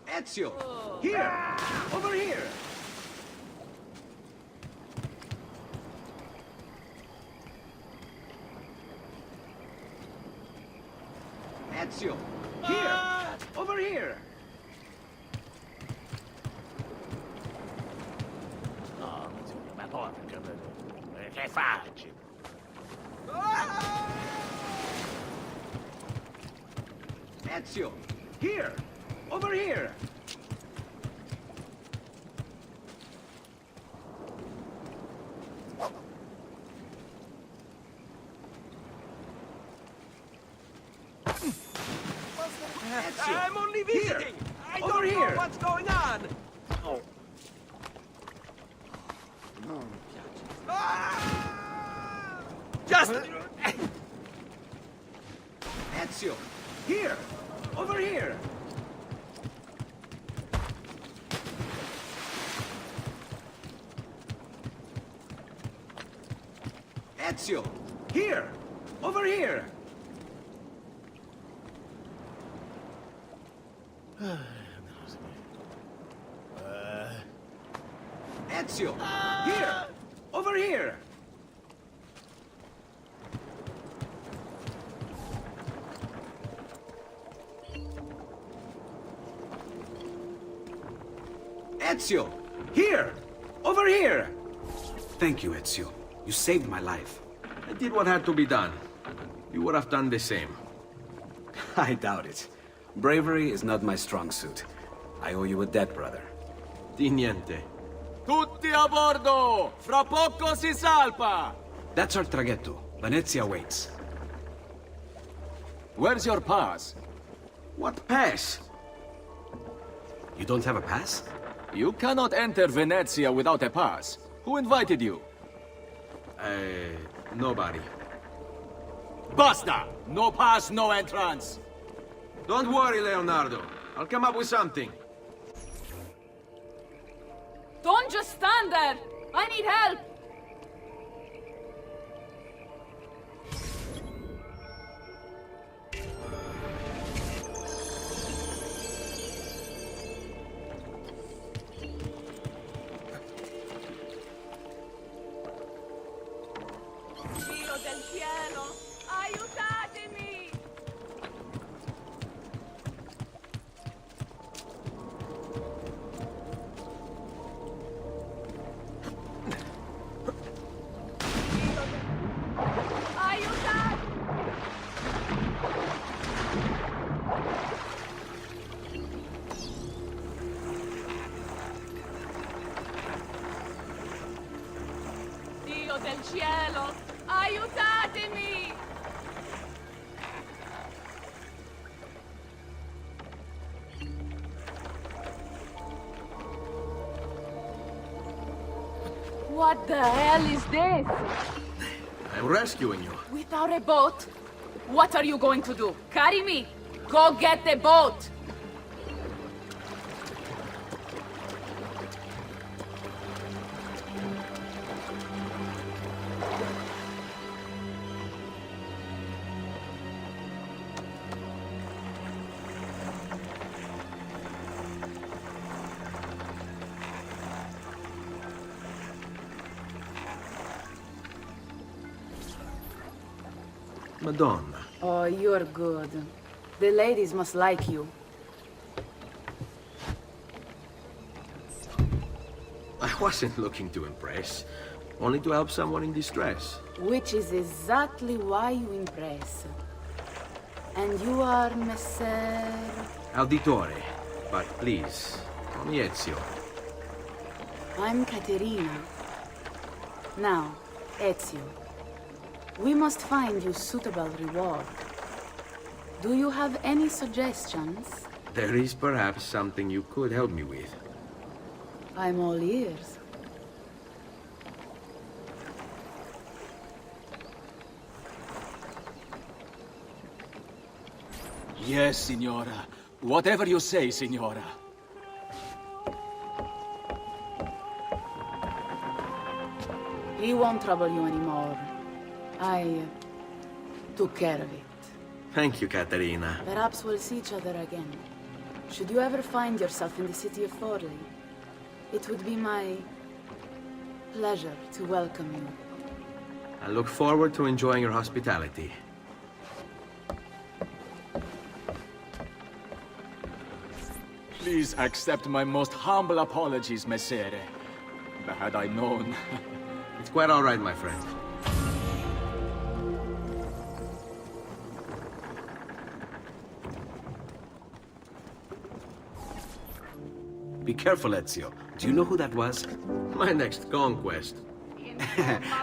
Ezio! Here! Over here! Ezio! Here! Over here! No, ma porca, che faccio? Ezio! Here! Over here! Ezio! I'm only visiting! I Over don't here. know what's going on! Oh. Ah! Just... Ezio! Here! Over here! Ezio! Here! Over here! Ezio! Here! Over here! Ezio! Here! Over here! Thank you, Ezio. You saved my life. I did what had to be done. You would have done the same. I doubt it. Bravery is not my strong suit. I owe you a debt, brother. Di niente. Tutti a bordo! Fra poco si salpa! That's our traghetto. Venezia waits. Where's your pass? What pass? You don't have a pass? You cannot enter Venezia without a pass. Who invited you? Nobody. Basta! No pass, no entrance! Don't worry, Leonardo. I'll come up with something. Don't just stand there! I need help! Dio del cielo, aiutatemi! Aiutatemi! Dio del cielo, aiutatemi! What the hell is this? I'm rescuing you. Without a boat? What are you going to do? Carry me? Go get the boat! Madonna. Oh, you're good. The ladies must like you. I wasn't looking to impress. Only to help someone in distress. Which is exactly why you impress. And you are Messer... Auditore. But please, call me Ezio. I'm Caterina. Now, Ezio. We must find you suitable reward. Do you have any suggestions? There is perhaps something you could help me with. I'm all ears. Yes, Signora. Whatever you say, Signora. He won't trouble you anymore. I took care of it. Thank you, Caterina. Perhaps we'll see each other again. Should you ever find yourself in the city of Forli, it would be my pleasure to welcome you. I look forward to enjoying your hospitality. Please accept my most humble apologies, Messere. Had I known. It's quite all right, my friend. Be careful, Ezio. Do you know who that was? My next conquest.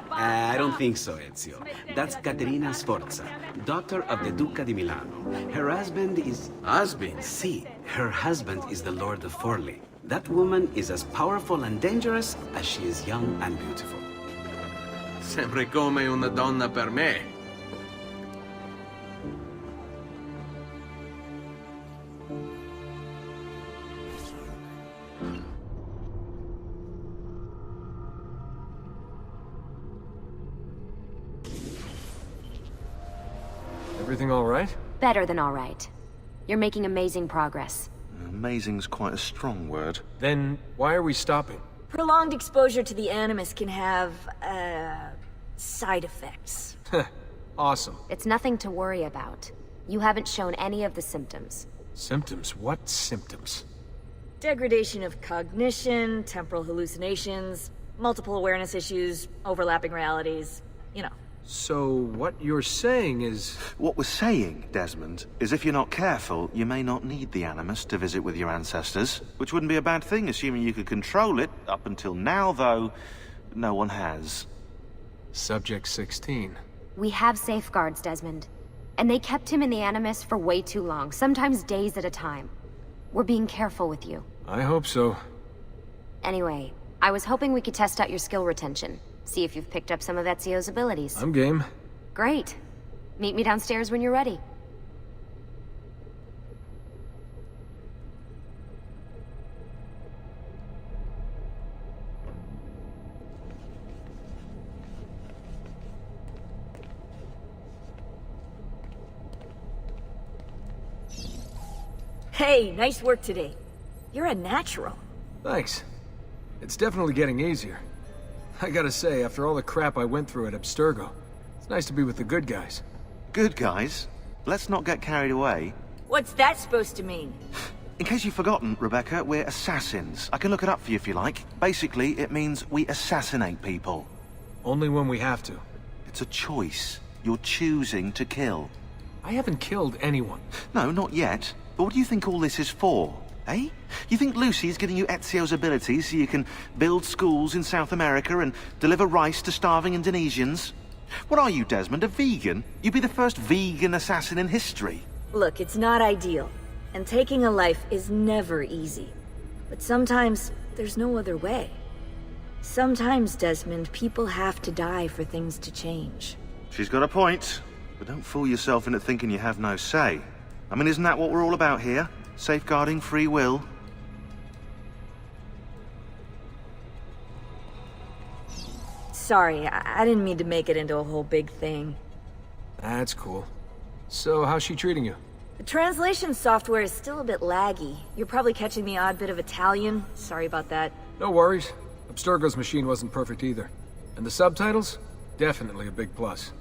I don't think so, Ezio. That's Caterina Sforza, daughter of the Duca di Milano. Her husband is... Husband? See, her husband is the Lord of Forli. That woman is as powerful and dangerous as she is young and beautiful. Sempre come una donna per me. Everything all right? Better than all right. You're making amazing progress. Amazing's quite a strong word. Then why are we stopping? Prolonged exposure to the Animus can have, side effects. Awesome. It's nothing to worry about. You haven't shown any of the symptoms. Symptoms? What symptoms? Degradation of cognition, temporal hallucinations, multiple awareness issues, overlapping realities, you know. So what you're saying is... What we're saying, Desmond, is if you're not careful, you may not need the Animus to visit with your ancestors, which wouldn't be a bad thing, assuming you could control it. Up until now, though, no one has. Subject 16. We have safeguards, Desmond. And they kept him in the Animus for way too long, sometimes days at a time. We're being careful with you. I hope so. Anyway, I was hoping we could test out your skill retention. See if you've picked up some of Ezio's abilities. I'm game. Great. Meet me downstairs when you're ready. Hey, nice work today. You're a natural. Thanks. It's definitely getting easier. I gotta say, after all the crap I went through at Abstergo, it's nice to be with the good guys. Good guys. Let's not get carried away. What's that supposed to mean? In case you've forgotten, Rebecca, we're assassins. I can look it up for you if you like. Basically, it means we assassinate people. Only when we have to. It's a choice. You're choosing to kill. I haven't killed anyone. No, not yet. But what do you think all this is for? Eh? You think Lucy's giving you Ezio's abilities so you can build schools in South America and deliver rice to starving Indonesians? What are you, Desmond, a vegan? You'd be the first vegan assassin in history. Look, it's not ideal. And taking a life is never easy. But sometimes, there's no other way. Sometimes, Desmond, people have to die for things to change. She's got a point. But don't fool yourself into thinking you have no say. I mean, isn't that what we're all about here? Safeguarding free will. Sorry, I didn't mean to make it into a whole big thing. That's cool. So, how's she treating you? The translation software is still a bit laggy. You're probably catching the odd bit of Italian. Sorry about that. No worries. Abstergo's machine wasn't perfect either. And the subtitles? Definitely a big plus.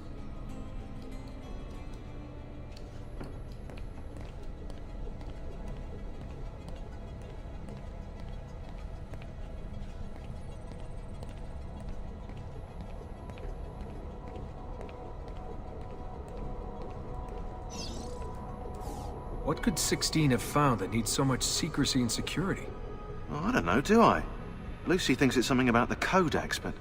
What could 16 have found that needs so much secrecy and security? Oh, I don't know, do I? Lucy thinks it's something about the Codex, but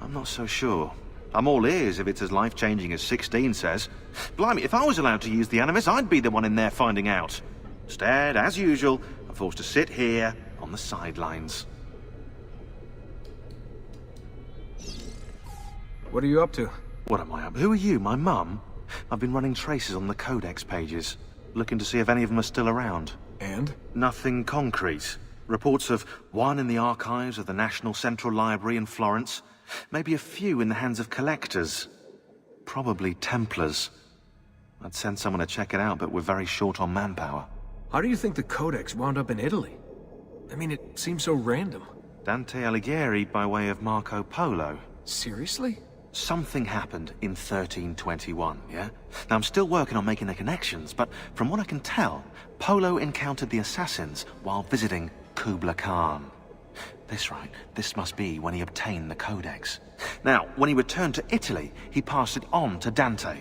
I'm not so sure. I'm all ears if it's as life-changing as 16 says. Blimey, if I was allowed to use the Animus, I'd be the one in there finding out. Instead, as usual, I'm forced to sit here on the sidelines. What are you up to? What am I up? Who are you, my mum? I've been running traces on the Codex pages, looking to see if any of them are still around. And? Nothing concrete. Reports of one in the archives of the National Central Library in Florence. Maybe a few in the hands of collectors. Probably Templars. I'd send someone to check it out, but we're very short on manpower. How do you think the Codex wound up in Italy? I mean, it seems so random. Dante Alighieri by way of Marco Polo. Seriously? Something happened in 1321, yeah? Now, I'm still working on making the connections, but from what I can tell, Polo encountered the assassins while visiting Kubla Khan. This must be when he obtained the Codex. Now, when he returned to Italy, he passed it on to Dante.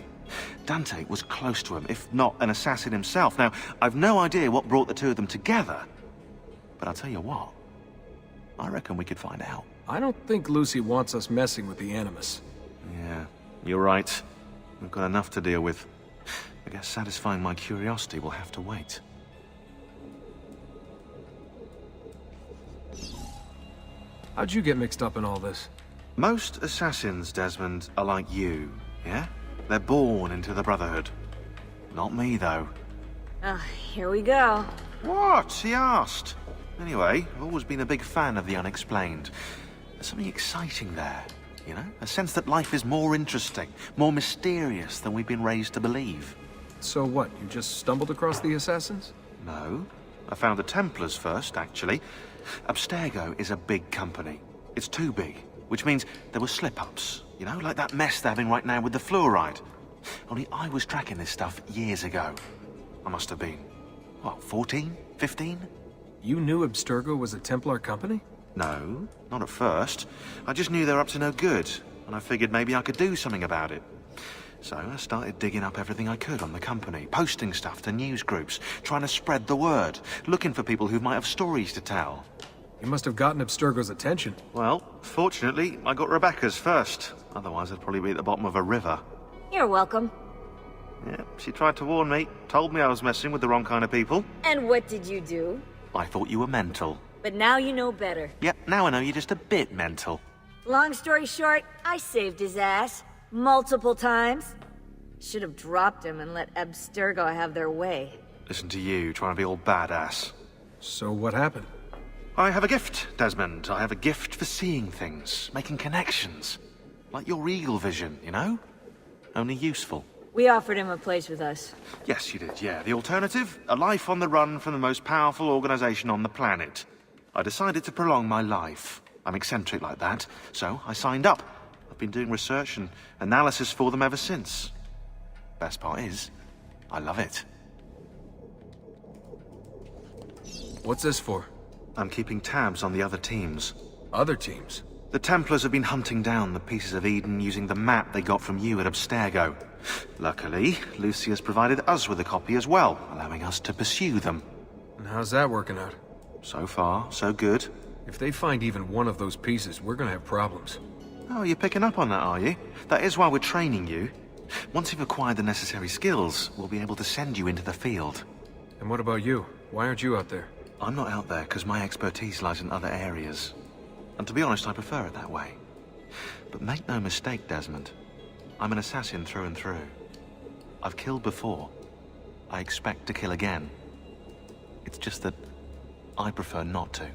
Dante was close to him, if not an assassin himself. Now, I've no idea what brought the two of them together, but I'll tell you what, I reckon we could find out. I don't think Lucy wants us messing with the Animus. Yeah, you're right. We've got enough to deal with. I guess satisfying my curiosity will have to wait. How'd you get mixed up in all this? Most assassins, Desmond, are like you, yeah? They're born into the Brotherhood. Not me, though. Here we go. What? He asked. Anyway, I've always been a big fan of the unexplained. There's something exciting there, you know? A sense that life is more interesting, more mysterious than we've been raised to believe. So what, you just stumbled across the Assassins? No. I found the Templars first, actually. Abstergo is a big company. It's too big, which means there were slip-ups. You know, like that mess they're having right now with the fluoride. Only I was tracking this stuff years ago. I must have been, what, 14? 15? You knew Abstergo was a Templar company? No, not at first. I just knew they were up to no good, and I figured maybe I could do something about it. So I started digging up everything I could on the company, posting stuff to news groups, trying to spread the word, looking for people who might have stories to tell. You must have gotten Abstergo's attention. Well, fortunately, I got Rebecca's first. Otherwise, I'd probably be at the bottom of a river. You're welcome. Yeah, she tried to warn me, told me I was messing with the wrong kind of people. And what did you do? I thought you were mental. But now you know better. Yep, now I know you're just a bit mental. Long story short, I saved his ass. Multiple times. Should have dropped him and let Abstergo have their way. Listen to you, trying to be all badass. So what happened? I have a gift, Desmond. I have a gift for seeing things, making connections. Like your eagle vision, you know? Only useful. We offered him a place with us. Yes, you did, yeah. The alternative? A life on the run from the most powerful organization on the planet. I decided to prolong my life. I'm eccentric like that, so I signed up. I've been doing research and analysis for them ever since. Best part is, I love it. What's this for? I'm keeping tabs on the other teams. Other teams? The Templars have been hunting down the pieces of Eden using the map they got from you at Abstergo. Luckily, Lucy has provided us with a copy as well, allowing us to pursue them. And how's that working out? So far, so good. If they find even one of those pieces, we're gonna have problems. Oh, you're picking up on that, are you? That is why we're training you. Once you've acquired the necessary skills, we'll be able to send you into the field. And what about you? Why aren't you out there? I'm not out there because my expertise lies in other areas. And to be honest, I prefer it that way. But make no mistake, Desmond. I'm an assassin through and through. I've killed before. I expect to kill again. It's just that I prefer not to.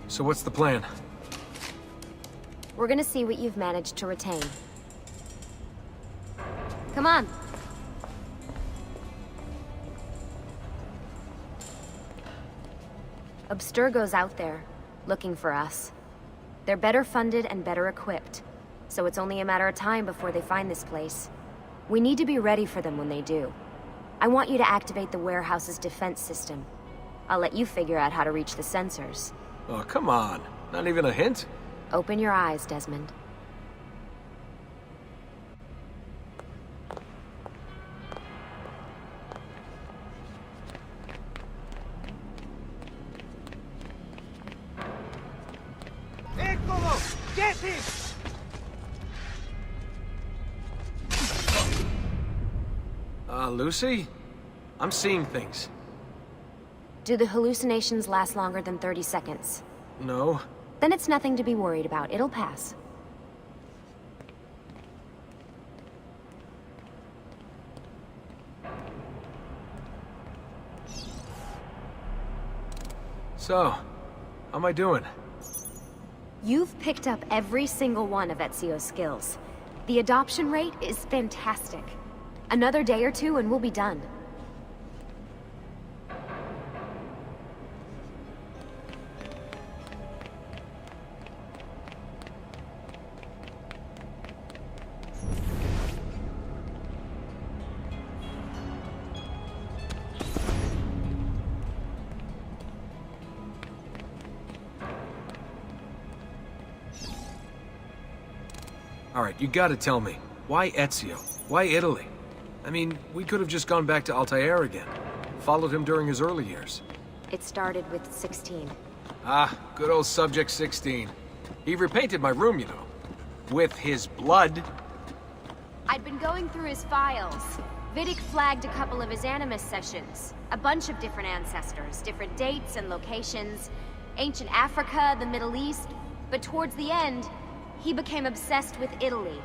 So what's the plan? We're gonna see what you've managed to retain. Come on. Abstergo's out there, looking for us. They're better funded and better equipped, so it's only a matter of time before they find this place. We need to be ready for them when they do. I want you to activate the warehouse's defense system. I'll let you figure out how to reach the sensors. Oh, come on. Not even a hint? Open your eyes, Desmond. Eccolo! Get him! Lucy? I'm seeing things. Do the hallucinations last longer than 30 seconds? No. Then it's nothing to be worried about. It'll pass. So, how am I doing? You've picked up every single one of Ezio's skills. The adoption rate is fantastic. Another day or two and we'll be done. Alright, you gotta tell me. Why Ezio? Why Italy? I mean, we could have just gone back to Altair again. Followed him during his early years. It started with 16. Ah, good old Subject 16. He repainted my room, you know. With his blood. I'd been going through his files. Vidic flagged a couple of his Animus sessions. A bunch of different ancestors, different dates and locations. Ancient Africa, the Middle East. But towards the end, he became obsessed with Italy.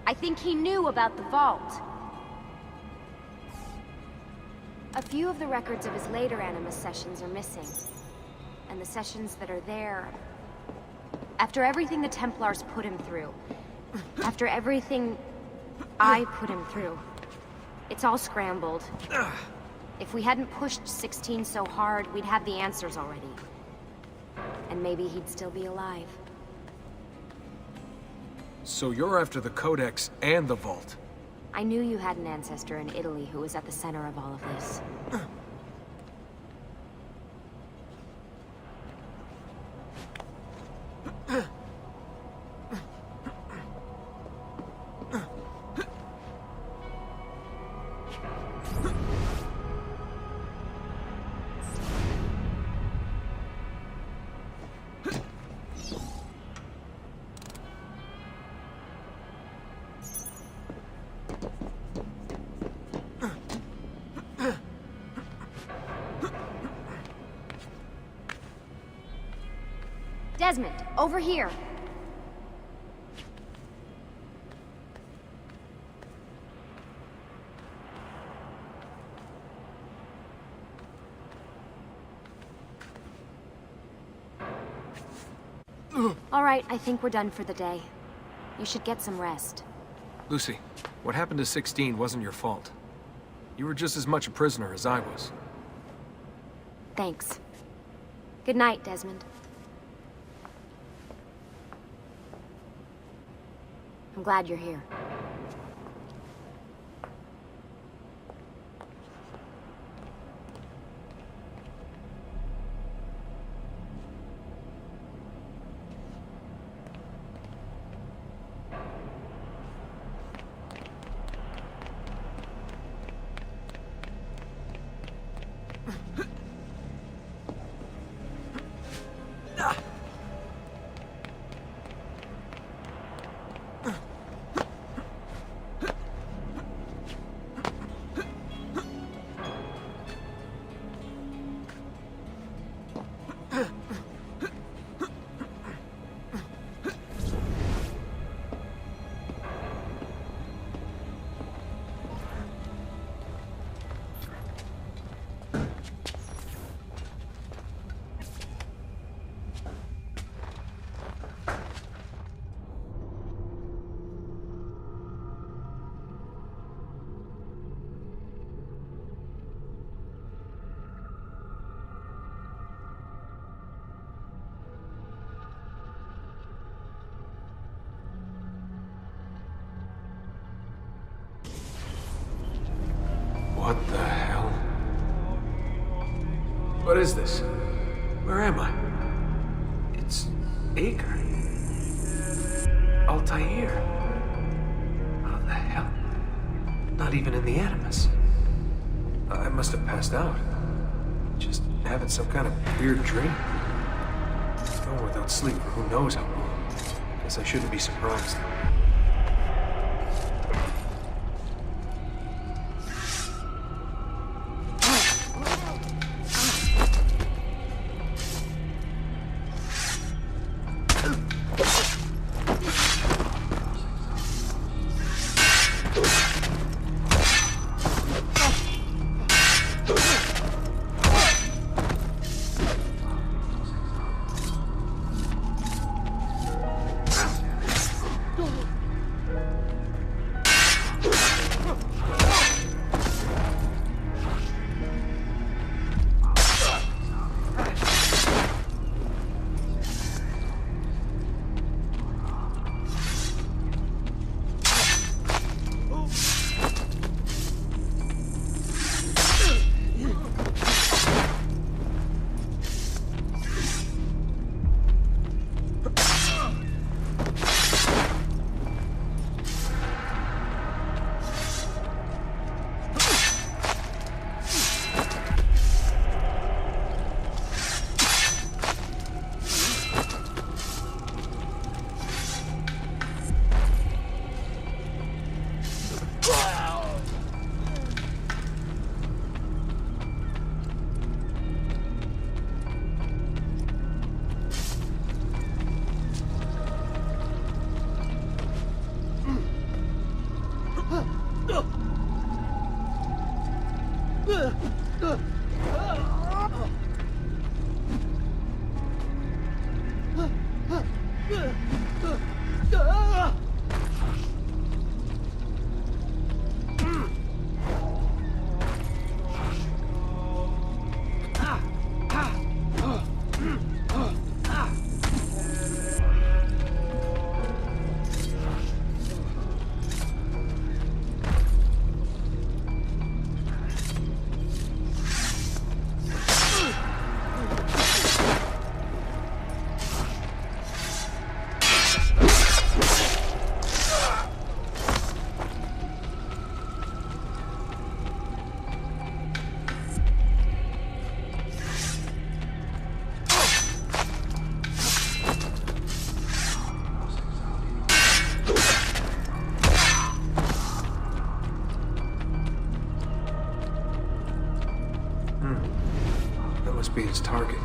I think he knew about the vault. A few of the records of his later Animus sessions are missing. And the sessions that are there... After everything the Templars put him through, after everything I put him through, it's all scrambled. If we hadn't pushed 16 so hard, we'd have the answers already. And maybe he'd still be alive. So you're after the Codex and the Vault. I knew you had an ancestor in Italy who was at the center of all of this. Desmond, over here! All right, I think we're done for the day. You should get some rest. Lucy, what happened to 16 wasn't your fault. You were just as much a prisoner as I was. Thanks. Good night, Desmond. I'm glad you're here. What the hell? What is this? Where am I? It's Acre. Altair. How the hell? Not even in the Animus. I must have passed out. Just having some kind of weird dream. Going without sleep for who knows how long. Guess I shouldn't be surprised. be his target.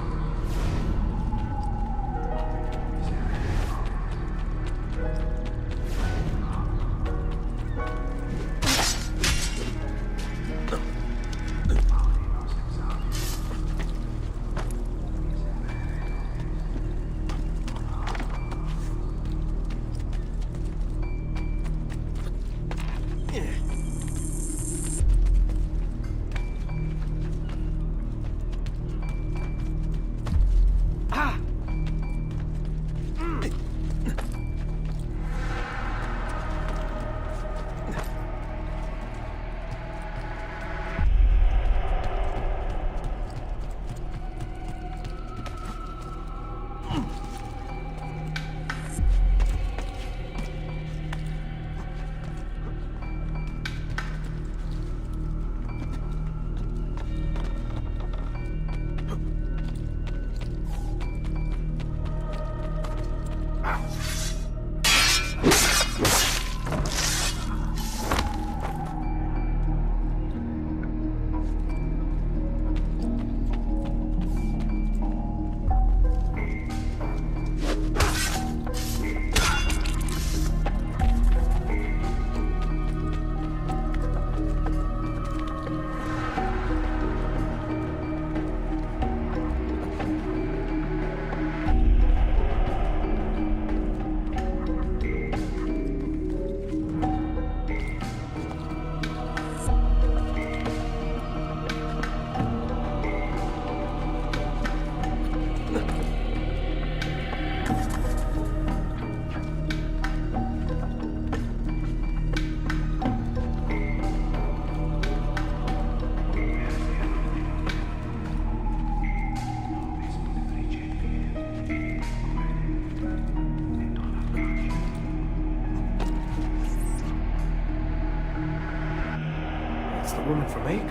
Woman from Acre.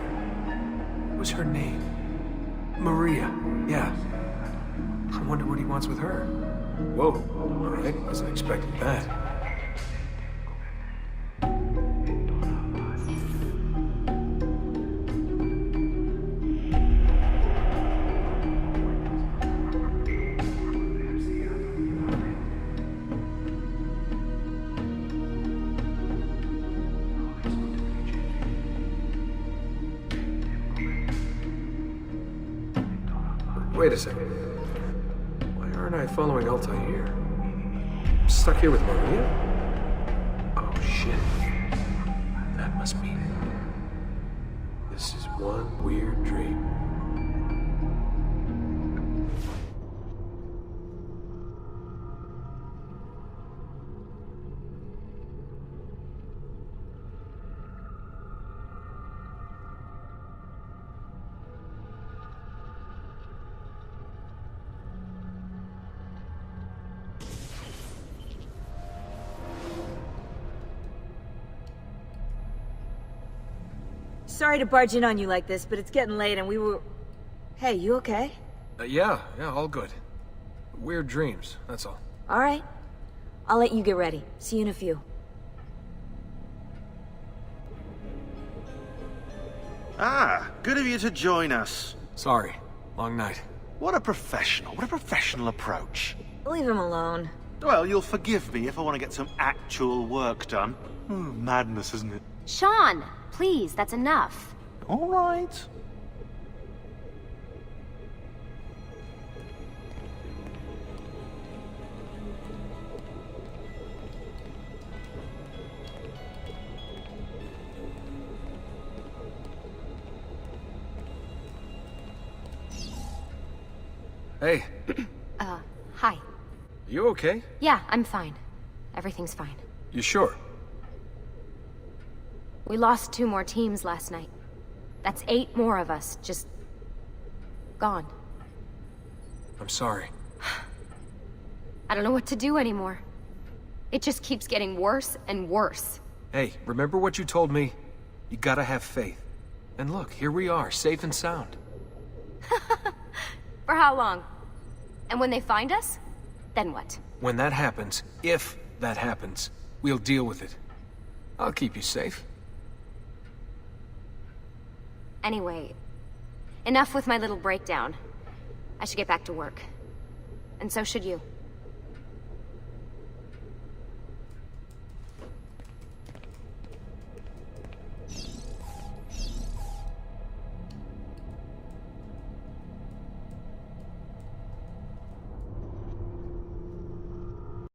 What was her name? Maria. Yeah. I wonder what he wants with her. Whoa. All right. Wasn't expecting that. Wait a second. Why aren't I following Altair? I'm stuck here with Maria? Oh, shit. That must mean this is one weird dream. Sorry to barge in on you like this, but it's getting late and we were... Hey, you okay? Yeah, all good. Weird dreams, that's all. All right. I'll let you get ready. See you in a few. Ah, good of you to join us. Sorry. Long night. What a professional approach. Leave him alone. Well, you'll forgive me if I want to get some actual work done. Madness, isn't it? Sean, please, that's enough. All right. Hey. Hi. You okay? Yeah, I'm fine. Everything's fine. You sure? We lost 2 more teams last night. That's 8 more of us, just... gone. I'm sorry. I don't know what to do anymore. It just keeps getting worse and worse. Hey, remember what you told me? You gotta have faith. And look, here we are, safe and sound. For how long? And when they find us, then what? When that happens, if that happens, we'll deal with it. I'll keep you safe. Anyway, enough with my little breakdown. I should get back to work. And so should you.